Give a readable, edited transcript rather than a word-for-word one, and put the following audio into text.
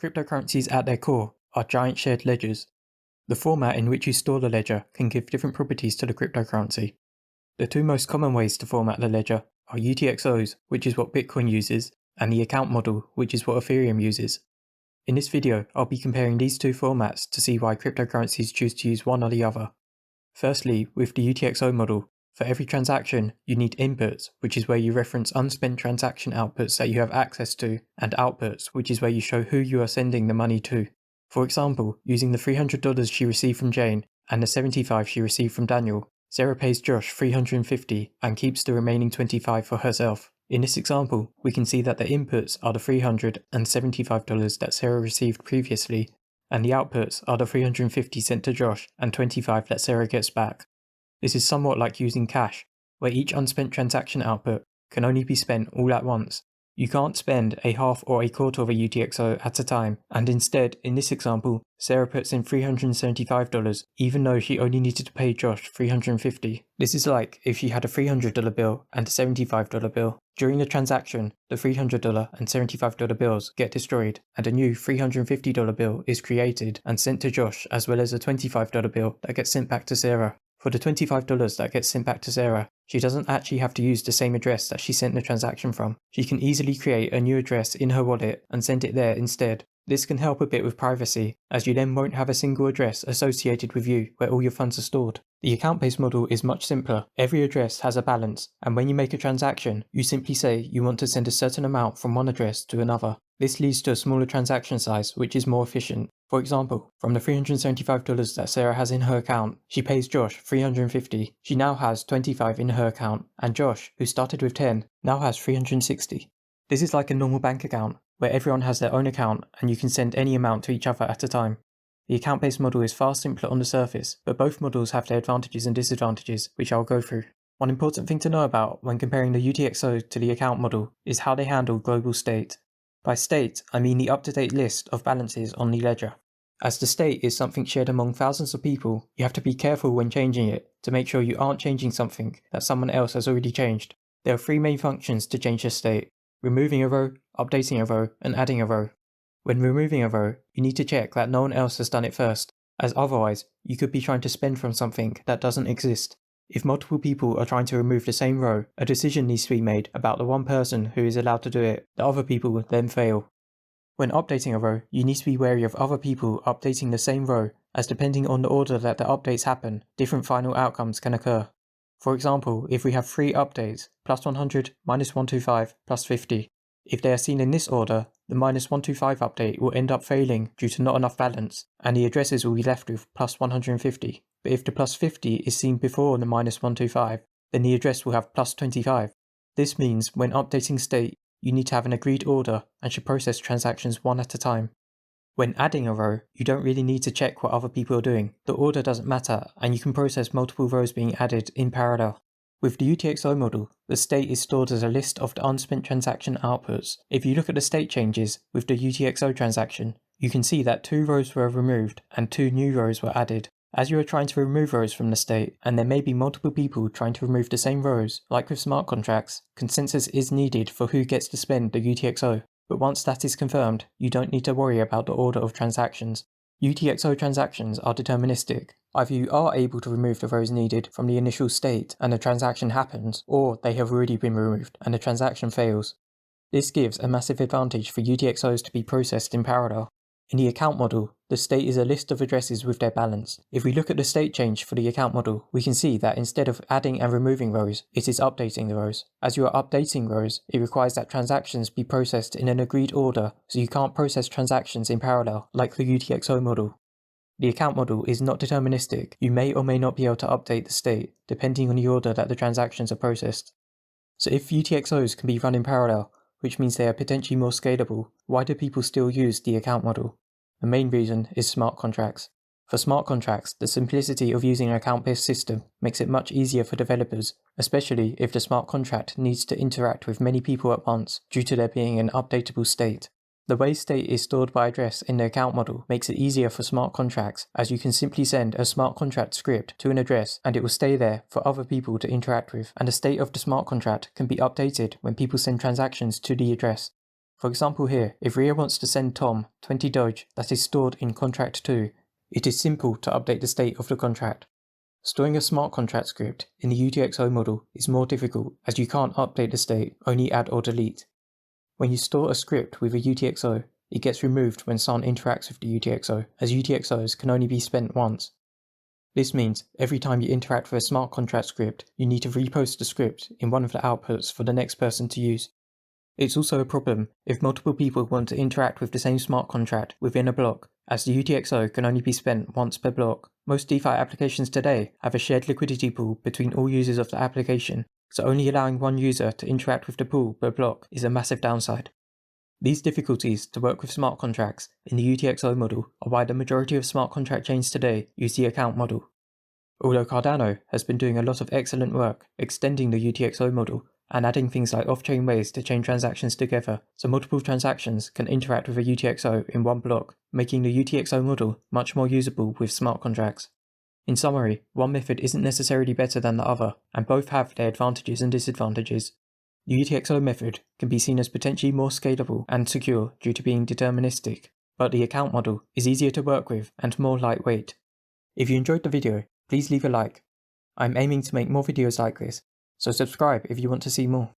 Cryptocurrencies at their core are giant shared ledgers. The format in which you store the ledger can give different properties to the cryptocurrency. The two most common ways to format the ledger are UTXOs, which is what Bitcoin uses, and the account model, which is what Ethereum uses. In this video, I'll be comparing these two formats to see why cryptocurrencies choose to use one or the other. Firstly, with the UTXO model, for every transaction, you need inputs, which is where you reference unspent transaction outputs that you have access to, and outputs, which is where you show who you are sending the money to. For example, using the $300 she received from Jane and the $75 she received from Daniel, Sarah pays Josh $350 and keeps the remaining $25 for herself. In this example, we can see that the inputs are the $300 and $75 that Sarah received previously, and the outputs are the $350 sent to Josh and $25 that Sarah gets back. This is somewhat like using cash, where each unspent transaction output can only be spent all at once. You can't spend a half or a quarter of a UTXO at a time, and instead, in this example, Sarah puts in $375 even though she only needed to pay Josh $350. This is like if she had a $300 bill and a $75 bill. During the transaction, the $300 and $75 bills get destroyed, and a new $350 bill is created and sent to Josh, as well as a $25 bill that gets sent back to Sarah. For the $25 that gets sent back to Sarah, she doesn't actually have to use the same address that she sent the transaction from. She can easily create a new address in her wallet and send it there instead. This can help a bit with privacy, as you then won't have a single address associated with you where all your funds are stored. The account-based model is much simpler. Every address has a balance, and when you make a transaction, you simply say you want to send a certain amount from one address to another. This leads to a smaller transaction size, which is more efficient. For example, from the $375 that Sarah has in her account, she pays Josh $350. She now has $25 in her account, and Josh, who started with $10, now has $360. This is like a normal bank account, where everyone has their own account and you can send any amount to each other at a time. The account-based model is far simpler on the surface, but both models have their advantages and disadvantages, which I'll go through. One important thing to know about when comparing the UTXO to the account model is how they handle global state. By state, I mean the up-to-date list of balances on the ledger. As the state is something shared among thousands of people, you have to be careful when changing it to make sure you aren't changing something that someone else has already changed. There are three main functions to change a state: removing a row, updating a row, and adding a row. When removing a row, you need to check that no one else has done it first, as otherwise, you could be trying to spend from something that doesn't exist. If multiple people are trying to remove the same row, a decision needs to be made about the one person who is allowed to do it. The other people then fail. When updating a row, you need to be wary of other people updating the same row, as depending on the order that the updates happen, different final outcomes can occur. For example, if we have 3 updates, plus 100, minus 125, plus 50. If they are seen in this order, the minus 125 update will end up failing due to not enough balance, and the addresses will be left with plus 150. But if the plus 50 is seen before the minus 125, then the address will have plus 25. This means when updating state, you need to have an agreed order and should process transactions one at a time. When adding a row, you don't really need to check what other people are doing. The order doesn't matter, and you can process multiple rows being added in parallel. With the UTXO model, the state is stored as a list of the unspent transaction outputs. If you look at the state changes with the UTXO transaction, you can see that 2 rows were removed and 2 new rows were added. As you are trying to remove rows from the state, and there may be multiple people trying to remove the same rows, like with smart contracts, consensus is needed for who gets to spend the UTXO. But once that is confirmed, you don't need to worry about the order of transactions. UTXO transactions are deterministic. Either you are able to remove the rows needed from the initial state and the transaction happens, or they have already been removed and the transaction fails. This gives a massive advantage for UTXOs to be processed in parallel. In the account model, the state is a list of addresses with their balance. If we look at the state change for the account model, we can see that instead of adding and removing rows, it is updating the rows. As you are updating rows, it requires that transactions be processed in an agreed order, so you can't process transactions in parallel, like the UTXO model. The account model is not deterministic. You may or may not be able to update the state, depending on the order that the transactions are processed. So if UTXOs can be run in parallel, which means they are potentially more scalable, why do people still use the account model? The main reason is smart contracts. For smart contracts, the simplicity of using an account-based system makes it much easier for developers, especially if the smart contract needs to interact with many people at once due to there being an updatable state. The way state is stored by address in the account model makes it easier for smart contracts, as you can simply send a smart contract script to an address and it will stay there for other people to interact with, and the state of the smart contract can be updated when people send transactions to the address. For example here, if Ria wants to send Tom 20 Doge that is stored in contract 2, it is simple to update the state of the contract. Storing a smart contract script in the UTXO model is more difficult as you can't update the state, only add or delete. When you store a script with a UTXO, it gets removed when someone interacts with the UTXO, as UTXOs can only be spent once. This means every time you interact with a smart contract script, you need to repost the script in one of the outputs for the next person to use. It's also a problem if multiple people want to interact with the same smart contract within a block, as the UTXO can only be spent once per block. Most DeFi applications today have a shared liquidity pool between all users of the application, so only allowing one user to interact with the pool per block is a massive downside. These difficulties to work with smart contracts in the UTXO model are why the majority of smart contract chains today use the Account model. Although Cardano has been doing a lot of excellent work extending the UTXO model and adding things like off-chain ways to chain transactions together so multiple transactions can interact with a UTXO in one block, making the UTXO model much more usable with smart contracts. In summary, one method isn't necessarily better than the other, and both have their advantages and disadvantages. The UTXO method can be seen as potentially more scalable and secure due to being deterministic, but the Account model is easier to work with and more lightweight. If you enjoyed the video, please leave a like. I'm aiming to make more videos like this, so subscribe if you want to see more.